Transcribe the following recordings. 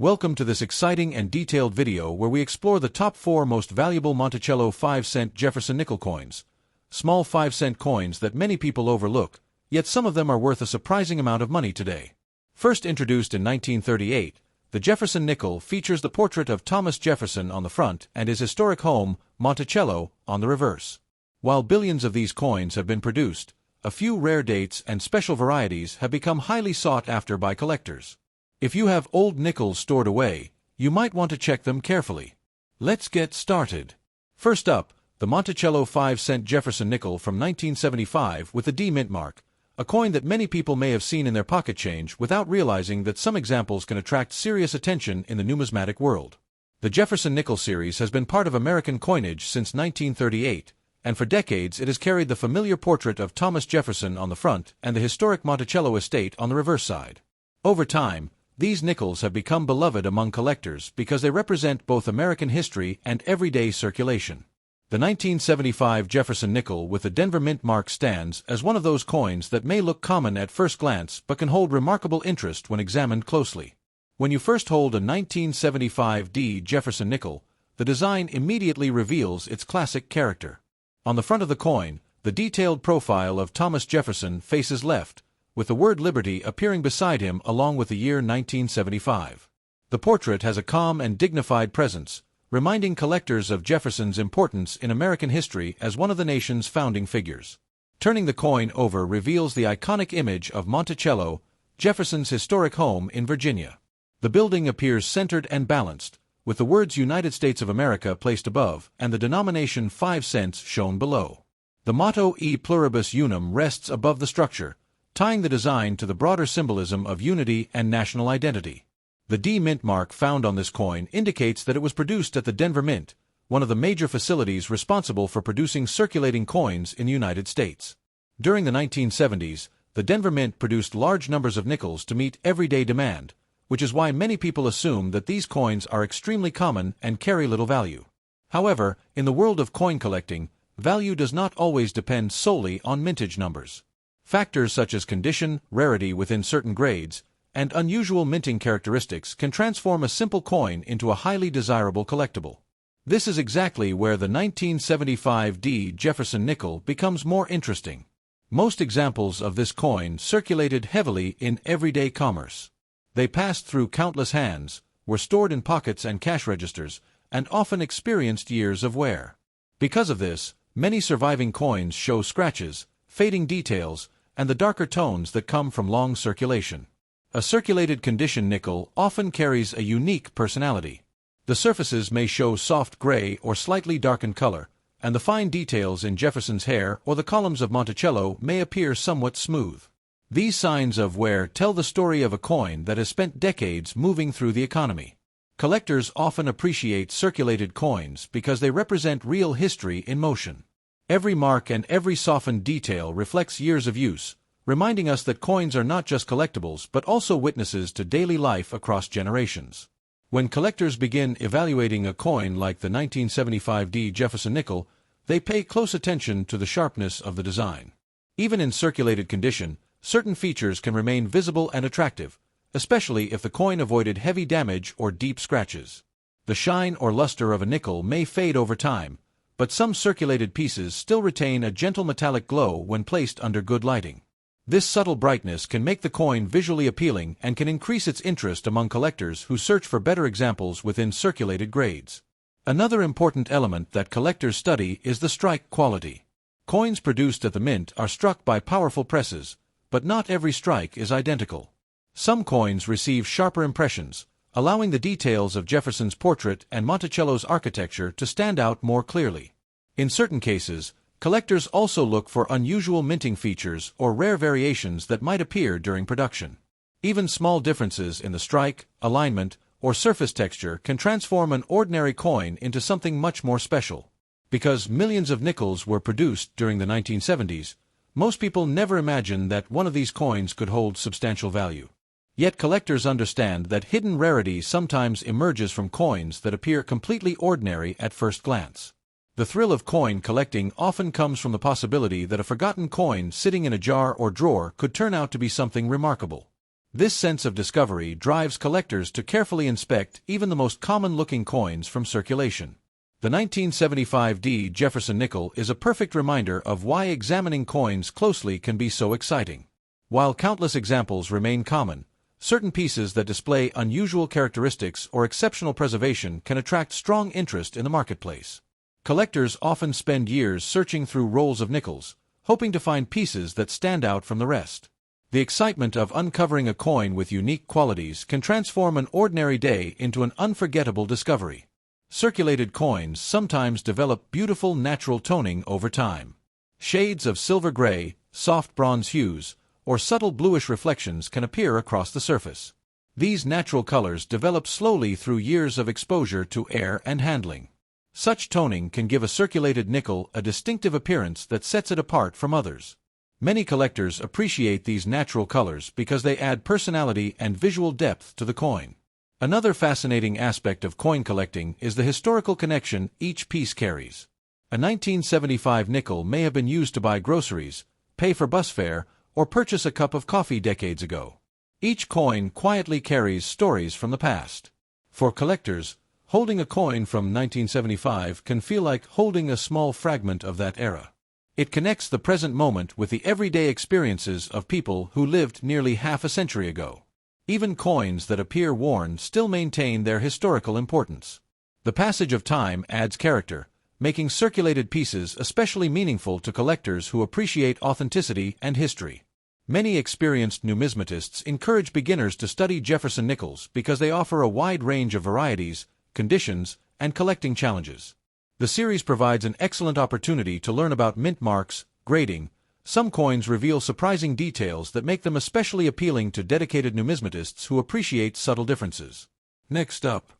Welcome to this exciting and detailed video where we explore the top 4 most valuable Monticello 5-cent Jefferson nickel coins. Small 5-cent coins that many people overlook, yet some of them are worth a surprising amount of money today. First introduced in 1938, the Jefferson nickel features the portrait of Thomas Jefferson on the front and his historic home, Monticello, on the reverse. While billions of these coins have been produced, a few rare dates and special varieties have become highly sought after by collectors. If you have old nickels stored away, you might want to check them carefully. Let's get started. First up, the Monticello 5-cent Jefferson nickel from 1975 with the D mint mark, a coin that many people may have seen in their pocket change without realizing that some examples can attract serious attention in the numismatic world. The Jefferson nickel series has been part of American coinage since 1938, and for decades it has carried the familiar portrait of Thomas Jefferson on the front and the historic Monticello estate on the reverse side. Over time, these nickels have become beloved among collectors because they represent both American history and everyday circulation. The 1975 Jefferson nickel with the Denver Mint mark stands as one of those coins that may look common at first glance but can hold remarkable interest when examined closely. When you first hold a 1975 D Jefferson nickel, the design immediately reveals its classic character. On the front of the coin, the detailed profile of Thomas Jefferson faces left, with the word Liberty appearing beside him along with the year 1975. The portrait has a calm and dignified presence, reminding collectors of Jefferson's importance in American history as one of the nation's founding figures. Turning the coin over reveals the iconic image of Monticello, Jefferson's historic home in Virginia. The building appears centered and balanced, with the words United States of America placed above and the denomination 5 cents shown below. The motto E pluribus unum rests above the structure, tying the design to the broader symbolism of unity and national identity. The D mint mark found on this coin indicates that it was produced at the Denver Mint, one of the major facilities responsible for producing circulating coins in the United States. During the 1970s, the Denver Mint produced large numbers of nickels to meet everyday demand, which is why many people assume that these coins are extremely common and carry little value. However, in the world of coin collecting, value does not always depend solely on mintage numbers. Factors such as condition, rarity within certain grades, and unusual minting characteristics can transform a simple coin into a highly desirable collectible. This is exactly where the 1975 D Jefferson nickel becomes more interesting. Most examples of this coin circulated heavily in everyday commerce. They passed through countless hands, were stored in pockets and cash registers, and often experienced years of wear. Because of this, many surviving coins show scratches, fading details, and the darker tones that come from long circulation. A circulated condition nickel often carries a unique personality. The surfaces may show soft gray or slightly darkened color, and the fine details in Jefferson's hair or the columns of Monticello may appear somewhat smooth. These signs of wear tell the story of a coin that has spent decades moving through the economy. Collectors often appreciate circulated coins because they represent real history in motion. Every mark and every softened detail reflects years of use, reminding us that coins are not just collectibles but also witnesses to daily life across generations. When collectors begin evaluating a coin like the 1975 D Jefferson nickel, they pay close attention to the sharpness of the design. Even in circulated condition, certain features can remain visible and attractive, especially if the coin avoided heavy damage or deep scratches. The shine or luster of a nickel may fade over time, but some circulated pieces still retain a gentle metallic glow when placed under good lighting. This subtle brightness can make the coin visually appealing and can increase its interest among collectors who search for better examples within circulated grades. Another important element that collectors study is the strike quality. Coins produced at the mint are struck by powerful presses, but not every strike is identical. Some coins receive sharper impressions, allowing the details of Jefferson's portrait and Monticello's architecture to stand out more clearly. In certain cases, collectors also look for unusual minting features or rare variations that might appear during production. Even small differences in the strike, alignment, or surface texture can transform an ordinary coin into something much more special. Because millions of nickels were produced during the 1970s, most people never imagined that one of these coins could hold substantial value. Yet collectors understand that hidden rarity sometimes emerges from coins that appear completely ordinary at first glance. The thrill of coin collecting often comes from the possibility that a forgotten coin sitting in a jar or drawer could turn out to be something remarkable. This sense of discovery drives collectors to carefully inspect even the most common-looking coins from circulation. The 1975 Jefferson nickel is a perfect reminder of why examining coins closely can be so exciting. While countless examples remain common, certain pieces that display unusual characteristics or exceptional preservation can attract strong interest in the marketplace. Collectors often spend years searching through rolls of nickels, hoping to find pieces that stand out from the rest. The excitement of uncovering a coin with unique qualities can transform an ordinary day into an unforgettable discovery. Circulated coins sometimes develop beautiful natural toning over time. Shades of silver gray, soft bronze hues, or subtle bluish reflections can appear across the surface. These natural colors develop slowly through years of exposure to air and handling. Such toning can give a circulated nickel a distinctive appearance that sets it apart from others. Many collectors appreciate these natural colors because they add personality and visual depth to the coin. Another fascinating aspect of coin collecting is the historical connection each piece carries. A 1975 nickel may have been used to buy groceries, pay for bus fare, or purchase a cup of coffee decades ago. Each coin quietly carries stories from the past. For collectors, holding a coin from 1975 can feel like holding a small fragment of that era. It connects the present moment with the everyday experiences of people who lived nearly half a century ago. Even coins that appear worn still maintain their historical importance. The passage of time adds character, making circulated pieces especially meaningful to collectors who appreciate authenticity and history. Many experienced numismatists encourage beginners to study Jefferson nickels because they offer a wide range of varieties, conditions, and collecting challenges. The series provides an excellent opportunity to learn about mint marks, grading. Some coins reveal surprising details that make them especially appealing to dedicated numismatists who appreciate subtle differences. Next up,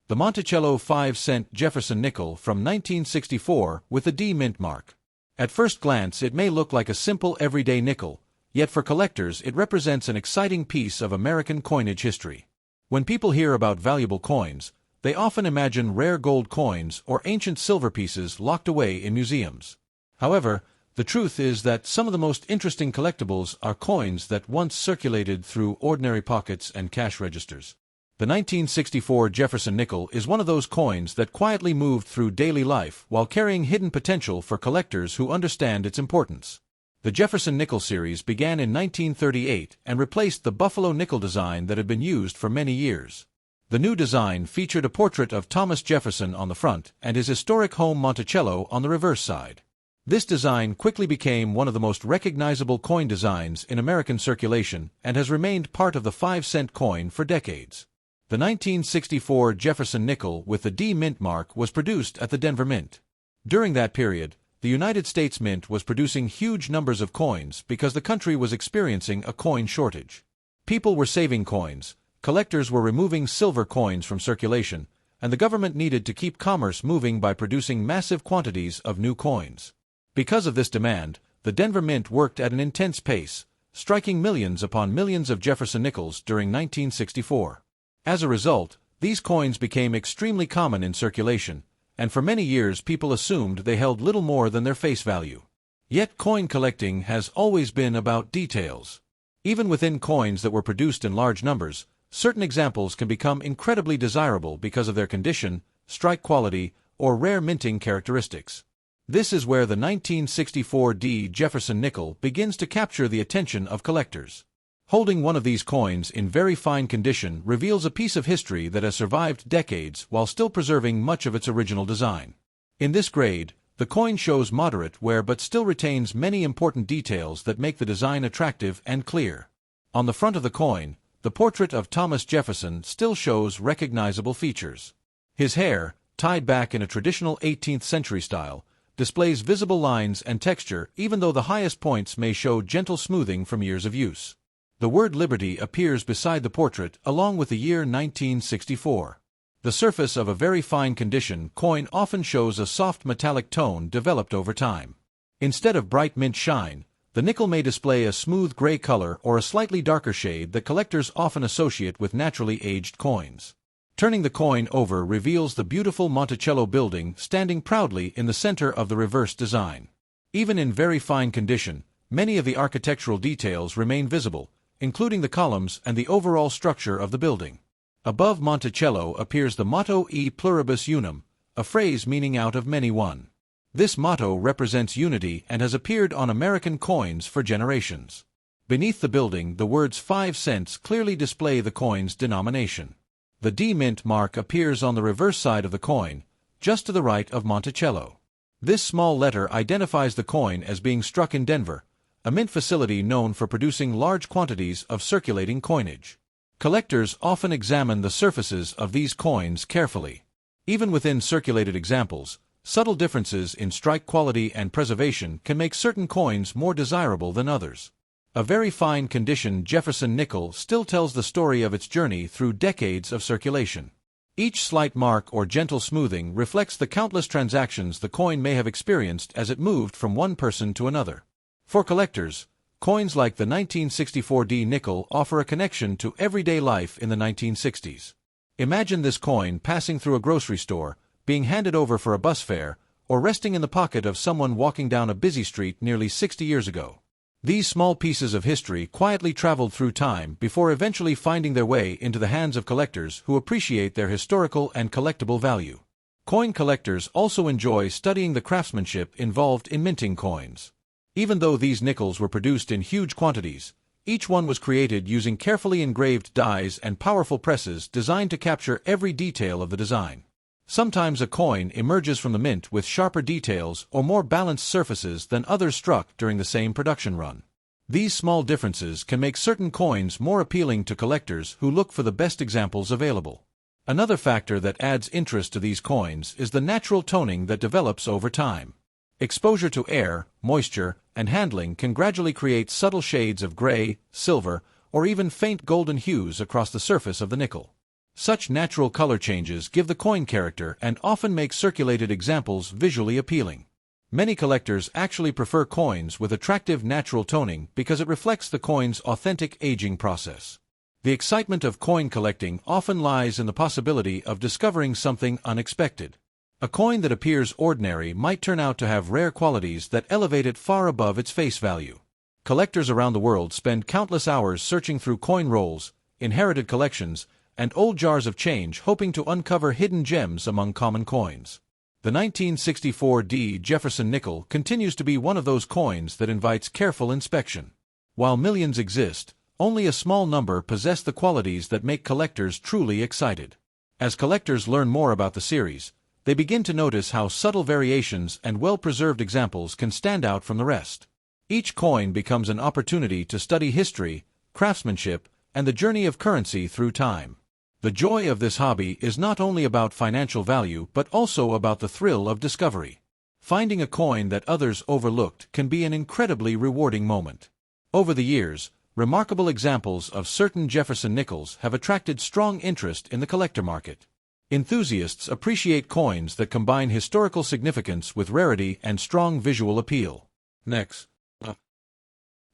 the Monticello 5-cent Jefferson nickel from 1964 with a D mint mark. At first glance, it may look like a simple everyday nickel, yet for collectors it represents an exciting piece of American coinage history. When people hear about valuable coins, they often imagine rare gold coins or ancient silver pieces locked away in museums. However, the truth is that some of the most interesting collectibles are coins that once circulated through ordinary pockets and cash registers. The 1964 Jefferson nickel is one of those coins that quietly moved through daily life while carrying hidden potential for collectors who understand its importance. The Jefferson nickel series began in 1938 and replaced the buffalo nickel design that had been used for many years. The new design featured a portrait of Thomas Jefferson on the front and his historic home Monticello on the reverse side. This design quickly became one of the most recognizable coin designs in American circulation and has remained part of the 5-cent coin for decades. The 1964 Jefferson nickel with the D mint mark was produced at the Denver Mint. During that period, the United States Mint was producing huge numbers of coins because the country was experiencing a coin shortage. People were saving coins, collectors were removing silver coins from circulation, and the government needed to keep commerce moving by producing massive quantities of new coins. Because of this demand, the Denver Mint worked at an intense pace, striking millions upon millions of Jefferson nickels during 1964. As a result, these coins became extremely common in circulation, and for many years people assumed they held little more than their face value. Yet coin collecting has always been about details. Even within coins that were produced in large numbers, certain examples can become incredibly desirable because of their condition, strike quality, or rare minting characteristics. This is where the 1964 D Jefferson nickel begins to capture the attention of collectors. Holding one of these coins in very fine condition reveals a piece of history that has survived decades while still preserving much of its original design. In this grade, the coin shows moderate wear but still retains many important details that make the design attractive and clear. On the front of the coin, the portrait of Thomas Jefferson still shows recognizable features. His hair, tied back in a traditional 18th century style, displays visible lines and texture even though the highest points may show gentle smoothing from years of use. The word Liberty appears beside the portrait along with the year 1964. The surface of a very fine condition coin often shows a soft metallic tone developed over time. Instead of bright mint shine, the nickel may display a smooth gray color or a slightly darker shade that collectors often associate with naturally aged coins. Turning the coin over reveals the beautiful Monticello building standing proudly in the center of the reverse design. Even in very fine condition, many of the architectural details remain visible, including the columns and the overall structure of the building. Above Monticello appears the motto E pluribus unum, a phrase meaning out of many one. This motto represents unity and has appeared on American coins for generations. Beneath the building, the words 5 cents clearly display the coin's denomination. The D Mint mark appears on the reverse side of the coin, just to the right of Monticello. This small letter identifies the coin as being struck in Denver, a mint facility known for producing large quantities of circulating coinage. Collectors often examine the surfaces of these coins carefully. Even within circulated examples, subtle differences in strike quality and preservation can make certain coins more desirable than others. A very fine condition Jefferson nickel still tells the story of its journey through decades of circulation. Each slight mark or gentle smoothing reflects the countless transactions the coin may have experienced as it moved from one person to another. For collectors, coins like the 1964 D nickel offer a connection to everyday life in the 1960s. Imagine this coin passing through a grocery store, being handed over for a bus fare, or resting in the pocket of someone walking down a busy street nearly 60 years ago. These small pieces of history quietly traveled through time before eventually finding their way into the hands of collectors who appreciate their historical and collectible value. Coin collectors also enjoy studying the craftsmanship involved in minting coins. Even though these nickels were produced in huge quantities, each one was created using carefully engraved dies and powerful presses designed to capture every detail of the design. Sometimes a coin emerges from the mint with sharper details or more balanced surfaces than others struck during the same production run. These small differences can make certain coins more appealing to collectors who look for the best examples available. Another factor that adds interest to these coins is the natural toning that develops over time. Exposure to air, moisture, and handling can gradually create subtle shades of gray, silver, or even faint golden hues across the surface of the nickel. Such natural color changes give the coin character and often make circulated examples visually appealing. Many collectors actually prefer coins with attractive natural toning because it reflects the coin's authentic aging process. The excitement of coin collecting often lies in the possibility of discovering something unexpected. A coin that appears ordinary might turn out to have rare qualities that elevate it far above its face value. Collectors around the world spend countless hours searching through coin rolls, inherited collections, and old jars of change hoping to uncover hidden gems among common coins. The 1964 D Jefferson nickel continues to be one of those coins that invites careful inspection. While millions exist, only a small number possess the qualities that make collectors truly excited. As collectors learn more about the series, they begin to notice how subtle variations and well-preserved examples can stand out from the rest. Each coin becomes an opportunity to study history, craftsmanship, and the journey of currency through time. The joy of this hobby is not only about financial value but also about the thrill of discovery. Finding a coin that others overlooked can be an incredibly rewarding moment. Over the years, remarkable examples of certain Jefferson nickels have attracted strong interest in the collector market. Enthusiasts appreciate coins that combine historical significance with rarity and strong visual appeal. Next,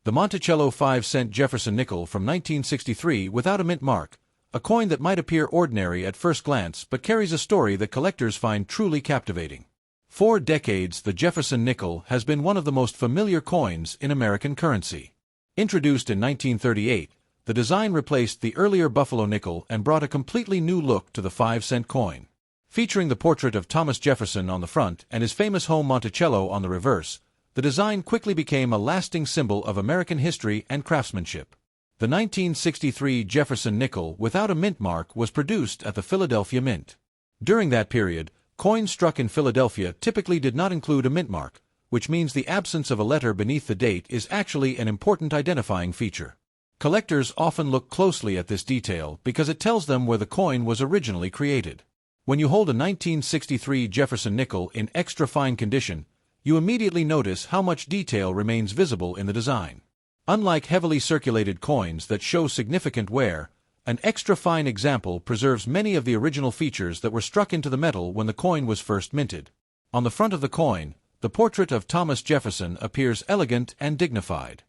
the Monticello 5-cent Jefferson nickel from 1963 without a mint mark. A coin that might appear ordinary at first glance but carries a story that collectors find truly captivating. For decades, the Jefferson nickel has been one of the most familiar coins in American currency. Introduced in 1938, the design replaced the earlier Buffalo nickel and brought a completely new look to the 5-cent coin. Featuring the portrait of Thomas Jefferson on the front and his famous home Monticello on the reverse, the design quickly became a lasting symbol of American history and craftsmanship. The 1963 Jefferson nickel without a mint mark was produced at the Philadelphia Mint. During that period, coins struck in Philadelphia typically did not include a mint mark, which means the absence of a letter beneath the date is actually an important identifying feature. Collectors often look closely at this detail because it tells them where the coin was originally created. When you hold a 1963 Jefferson nickel in extra fine condition, you immediately notice how much detail remains visible in the design. Unlike heavily circulated coins that show significant wear, an extra fine example preserves many of the original features that were struck into the metal when the coin was first minted. On the front of the coin, the portrait of Thomas Jefferson appears elegant and dignified.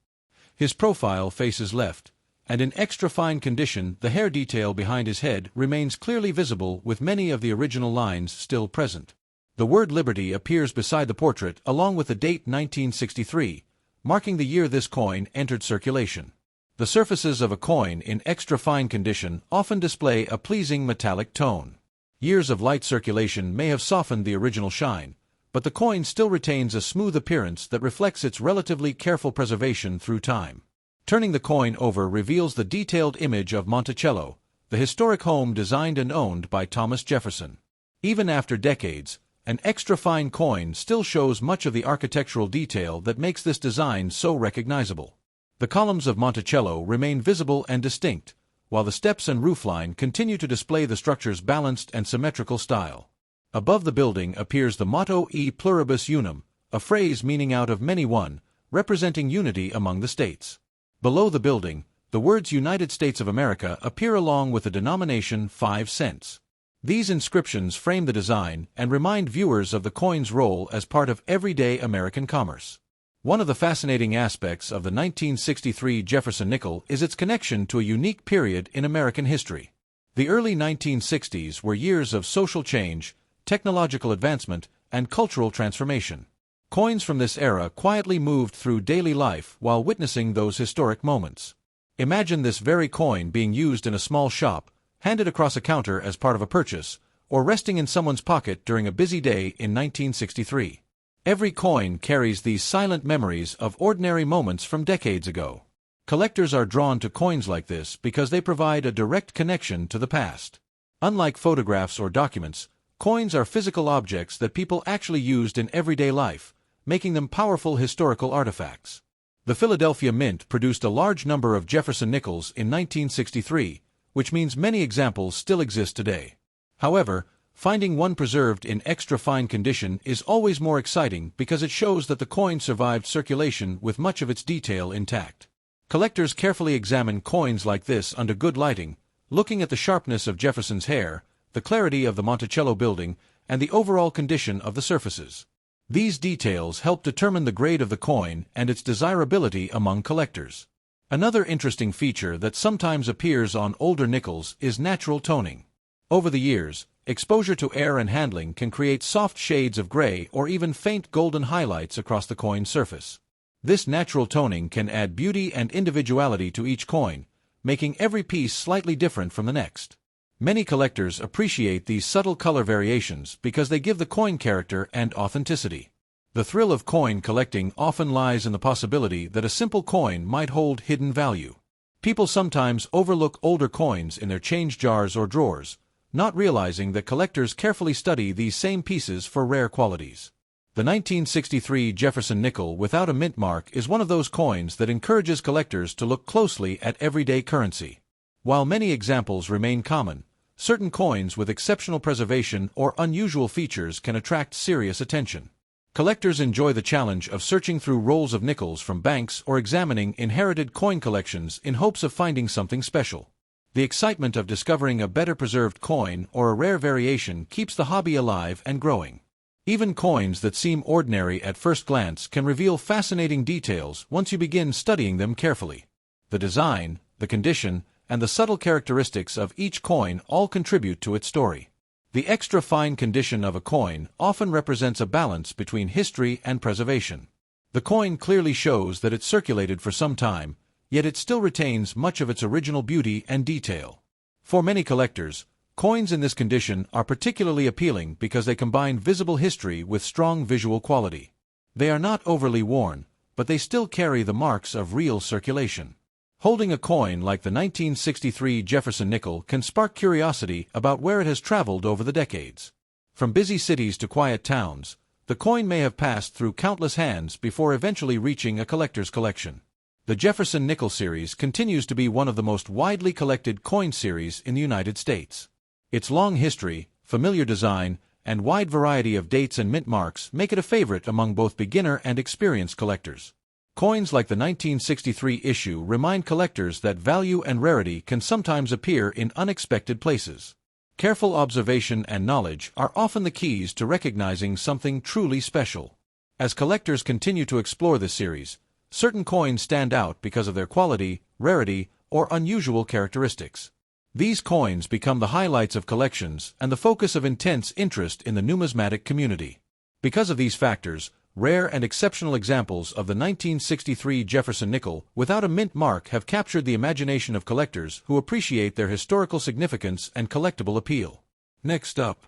His profile faces left, and in extra fine condition the hair detail behind his head remains clearly visible with many of the original lines still present. The word Liberty appears beside the portrait along with the date 1963, marking the year this coin entered circulation. The surfaces of a coin in extra fine condition often display a pleasing metallic tone. Years of light circulation may have softened the original shine, but the coin still retains a smooth appearance that reflects its relatively careful preservation through time. Turning the coin over reveals the detailed image of Monticello, the historic home designed and owned by Thomas Jefferson. Even after decades, an extra fine coin still shows much of the architectural detail that makes this design so recognizable. The columns of Monticello remain visible and distinct, while the steps and roofline continue to display the structure's balanced and symmetrical style. Above the building appears the motto E pluribus unum, a phrase meaning out of many one, representing unity among the states. Below the building, the words United States of America appear along with the denomination 5 cents. These inscriptions frame the design and remind viewers of the coin's role as part of everyday American commerce. One of the fascinating aspects of the 1963 Jefferson nickel is its connection to a unique period in American history. The early 1960s were years of social change, technological advancement, and cultural transformation. Coins from this era quietly moved through daily life while witnessing those historic moments. Imagine this very coin being used in a small shop, handed across a counter as part of a purchase, or resting in someone's pocket during a busy day in 1963. Every coin carries these silent memories of ordinary moments from decades ago. Collectors are drawn to coins like this because they provide a direct connection to the past. Unlike photographs or documents, coins are physical objects that people actually used in everyday life, making them powerful historical artifacts. The Philadelphia Mint produced a large number of Jefferson nickels in 1963, which means many examples still exist today. However, finding one preserved in extra fine condition is always more exciting because it shows that the coin survived circulation with much of its detail intact. Collectors carefully examine coins like this under good lighting, looking at the sharpness of Jefferson's hair, the clarity of the Monticello building, and the overall condition of the surfaces. These details help determine the grade of the coin and its desirability among collectors. Another interesting feature that sometimes appears on older nickels is natural toning. Over the years, exposure to air and handling can create soft shades of gray or even faint golden highlights across the coin's surface. This natural toning can add beauty and individuality to each coin, making every piece slightly different from the next. Many collectors appreciate these subtle color variations because they give the coin character and authenticity. The thrill of coin collecting often lies in the possibility that a simple coin might hold hidden value. People sometimes overlook older coins in their change jars or drawers, not realizing that collectors carefully study these same pieces for rare qualities. The 1963 Jefferson nickel without a mint mark is one of those coins that encourages collectors to look closely at everyday currency. While many examples remain common, certain coins with exceptional preservation or unusual features can attract serious attention. Collectors enjoy the challenge of searching through rolls of nickels from banks or examining inherited coin collections in hopes of finding something special. The excitement of discovering a better preserved coin or a rare variation keeps the hobby alive and growing. Even coins that seem ordinary at first glance can reveal fascinating details once you begin studying them carefully. The design, the condition, and the subtle characteristics of each coin all contribute to its story. The extra fine condition of a coin often represents a balance between history and preservation. The coin clearly shows that it circulated for some time, yet it still retains much of its original beauty and detail. For many collectors, coins in this condition are particularly appealing because they combine visible history with strong visual quality. They are not overly worn, but they still carry the marks of real circulation. Holding a coin like the 1963 Jefferson nickel can spark curiosity about where it has traveled over the decades. From busy cities to quiet towns, the coin may have passed through countless hands before eventually reaching a collector's collection. The Jefferson nickel series continues to be one of the most widely collected coin series in the United States. Its long history, familiar design, and wide variety of dates and mint marks make it a favorite among both beginner and experienced collectors. Coins like the 1963 issue remind collectors that value and rarity can sometimes appear in unexpected places. Careful observation and knowledge are often the keys to recognizing something truly special. As collectors continue to explore this series, certain coins stand out because of their quality, rarity, or unusual characteristics. These coins become the highlights of collections and the focus of intense interest in the numismatic community. Because of these factors, Rare and exceptional examples of the 1963 Jefferson nickel without a mint mark have captured the imagination of collectors who appreciate their historical significance and collectible appeal. Next up,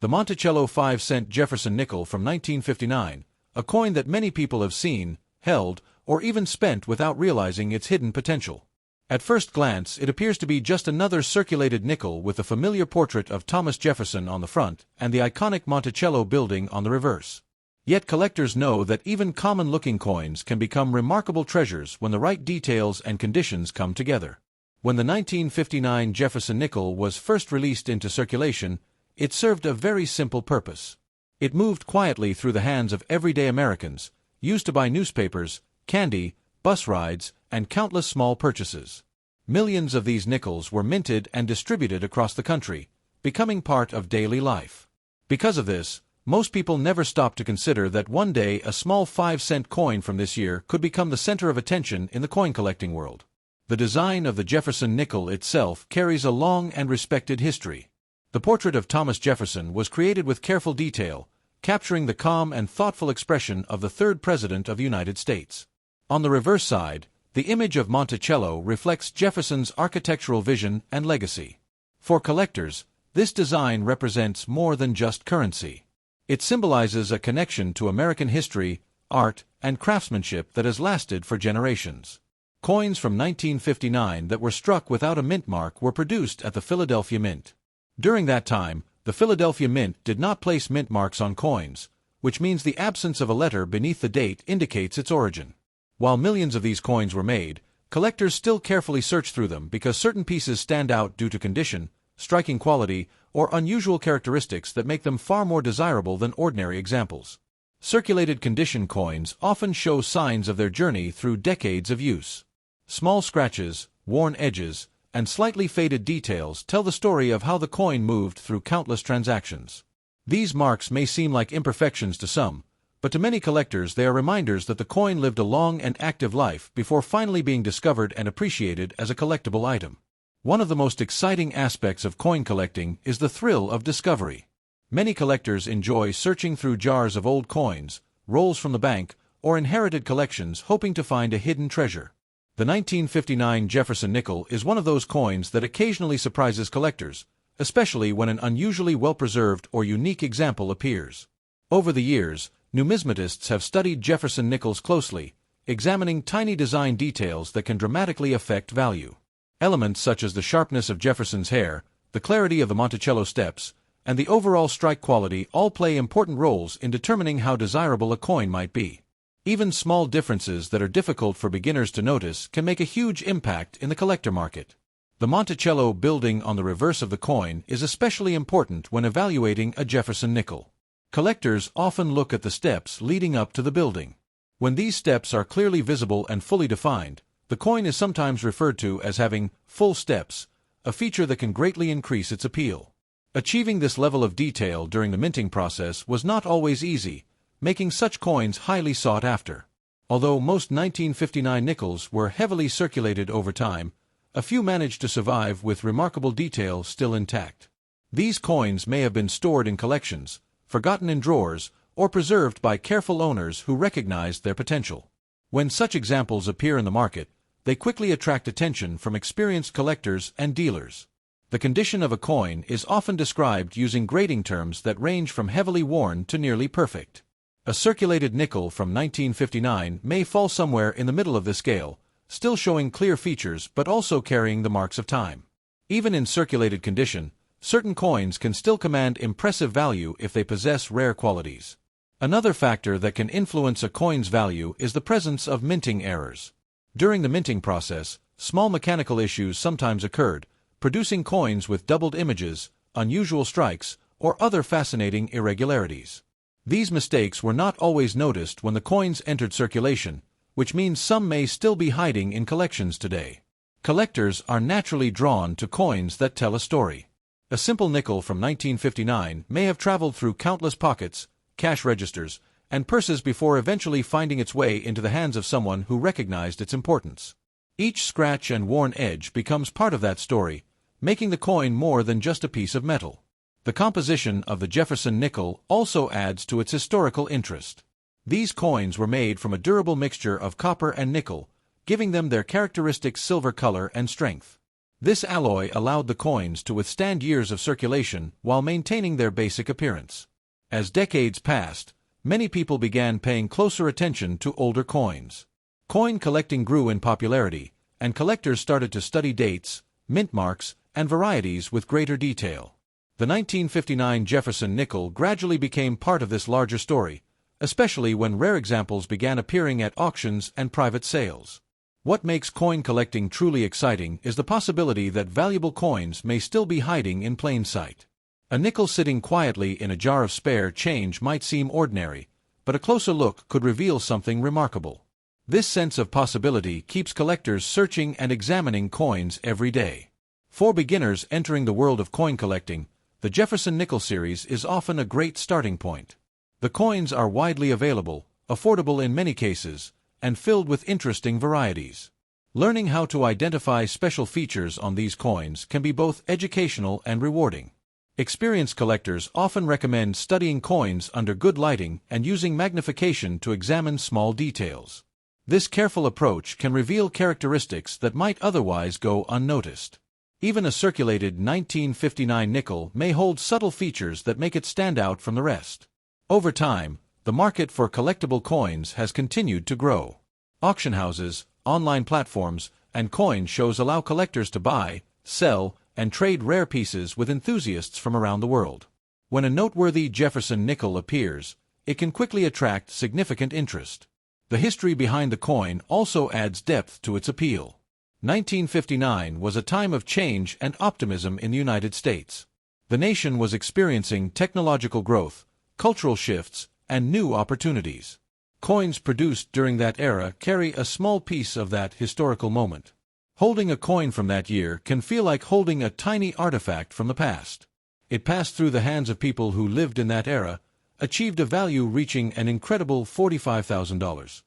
the Monticello 5-cent Jefferson nickel from 1959, a coin that many people have seen, held, or even spent without realizing its hidden potential. At first glance, it appears to be just another circulated nickel with the familiar portrait of Thomas Jefferson on the front and the iconic Monticello building on the reverse. Yet collectors know that even common-looking coins can become remarkable treasures when the right details and conditions come together. When the 1959 Jefferson nickel was first released into circulation, it served a very simple purpose. It moved quietly through the hands of everyday Americans, used to buy newspapers, candy, bus rides, and countless small purchases. Millions of these nickels were minted and distributed across the country, becoming part of daily life. Because of this, most people never stop to consider that one day a small 5-cent coin from this year could become the center of attention in the coin collecting world. The design of the Jefferson nickel itself carries a long and respected history. The portrait of Thomas Jefferson was created with careful detail, capturing the calm and thoughtful expression of the third President of the United States. On the reverse side, the image of Monticello reflects Jefferson's architectural vision and legacy. For collectors, this design represents more than just currency. It symbolizes a connection to American history, art, and craftsmanship that has lasted for generations. Coins from 1959 that were struck without a mint mark were produced at the Philadelphia Mint. During that time, the Philadelphia Mint did not place mint marks on coins, which means the absence of a letter beneath the date indicates its origin. While millions of these coins were made, collectors still carefully search through them because certain pieces stand out due to condition, striking quality, or unusual characteristics that make them far more desirable than ordinary examples. Circulated condition coins often show signs of their journey through decades of use. Small scratches, worn edges, and slightly faded details tell the story of how the coin moved through countless transactions. These marks may seem like imperfections to some, but to many collectors they are reminders that the coin lived a long and active life before finally being discovered and appreciated as a collectible item. One of the most exciting aspects of coin collecting is the thrill of discovery. Many collectors enjoy searching through jars of old coins, rolls from the bank, or inherited collections hoping to find a hidden treasure. The 1959 Jefferson nickel is one of those coins that occasionally surprises collectors, especially when an unusually well-preserved or unique example appears. Over the years, numismatists have studied Jefferson nickels closely, examining tiny design details that can dramatically affect value. Elements such as the sharpness of Jefferson's hair, the clarity of the Monticello steps, and the overall strike quality all play important roles in determining how desirable a coin might be. Even small differences that are difficult for beginners to notice can make a huge impact in the collector market. The Monticello building on the reverse of the coin is especially important when evaluating a Jefferson nickel. Collectors often look at the steps leading up to the building. When these steps are clearly visible and fully defined, the coin is sometimes referred to as having full steps, a feature that can greatly increase its appeal. Achieving this level of detail during the minting process was not always easy, making such coins highly sought after. Although most 1959 nickels were heavily circulated over time, a few managed to survive with remarkable detail still intact. These coins may have been stored in collections, forgotten in drawers, or preserved by careful owners who recognized their potential. When such examples appear in the market, they quickly attract attention from experienced collectors and dealers. The condition of a coin is often described using grading terms that range from heavily worn to nearly perfect. A circulated nickel from 1959 may fall somewhere in the middle of the scale, still showing clear features but also carrying the marks of time. Even in circulated condition, certain coins can still command impressive value if they possess rare qualities. Another factor that can influence a coin's value is the presence of minting errors. During the minting process, small mechanical issues sometimes occurred, producing coins with doubled images, unusual strikes, or other fascinating irregularities. These mistakes were not always noticed when the coins entered circulation, which means some may still be hiding in collections today. Collectors are naturally drawn to coins that tell a story. A simple nickel from 1959 may have traveled through countless pockets, cash registers, and purses before eventually finding its way into the hands of someone who recognized its importance. Each scratch and worn edge becomes part of that story, making the coin more than just a piece of metal. The composition of the Jefferson nickel also adds to its historical interest. These coins were made from a durable mixture of copper and nickel, giving them their characteristic silver color and strength. This alloy allowed the coins to withstand years of circulation while maintaining their basic appearance. As decades passed, many people began paying closer attention to older coins. Coin collecting grew in popularity, and collectors started to study dates, mint marks, and varieties with greater detail. The 1959 Jefferson nickel gradually became part of this larger story, especially when rare examples began appearing at auctions and private sales. What makes coin collecting truly exciting is the possibility that valuable coins may still be hiding in plain sight. A nickel sitting quietly in a jar of spare change might seem ordinary, but a closer look could reveal something remarkable. This sense of possibility keeps collectors searching and examining coins every day. For beginners entering the world of coin collecting, the Jefferson nickel series is often a great starting point. The coins are widely available, affordable in many cases, and filled with interesting varieties. Learning how to identify special features on these coins can be both educational and rewarding. Experienced collectors often recommend studying coins under good lighting and using magnification to examine small details. This careful approach can reveal characteristics that might otherwise go unnoticed. Even a circulated 1959 nickel may hold subtle features that make it stand out from the rest. Over time, the market for collectible coins has continued to grow. Auction houses, online platforms, and coin shows allow collectors to buy, sell, and trade rare pieces with enthusiasts from around the world. When a noteworthy Jefferson nickel appears, it can quickly attract significant interest. The history behind the coin also adds depth to its appeal. 1959 was a time of change and optimism in the United States. The nation was experiencing technological growth, cultural shifts, and new opportunities. Coins produced during that era carry a small piece of that historical moment. Holding a coin from that year can feel like holding a tiny artifact from the past. It passed through the hands of people who lived in that era, achieved a value reaching an incredible $45,000.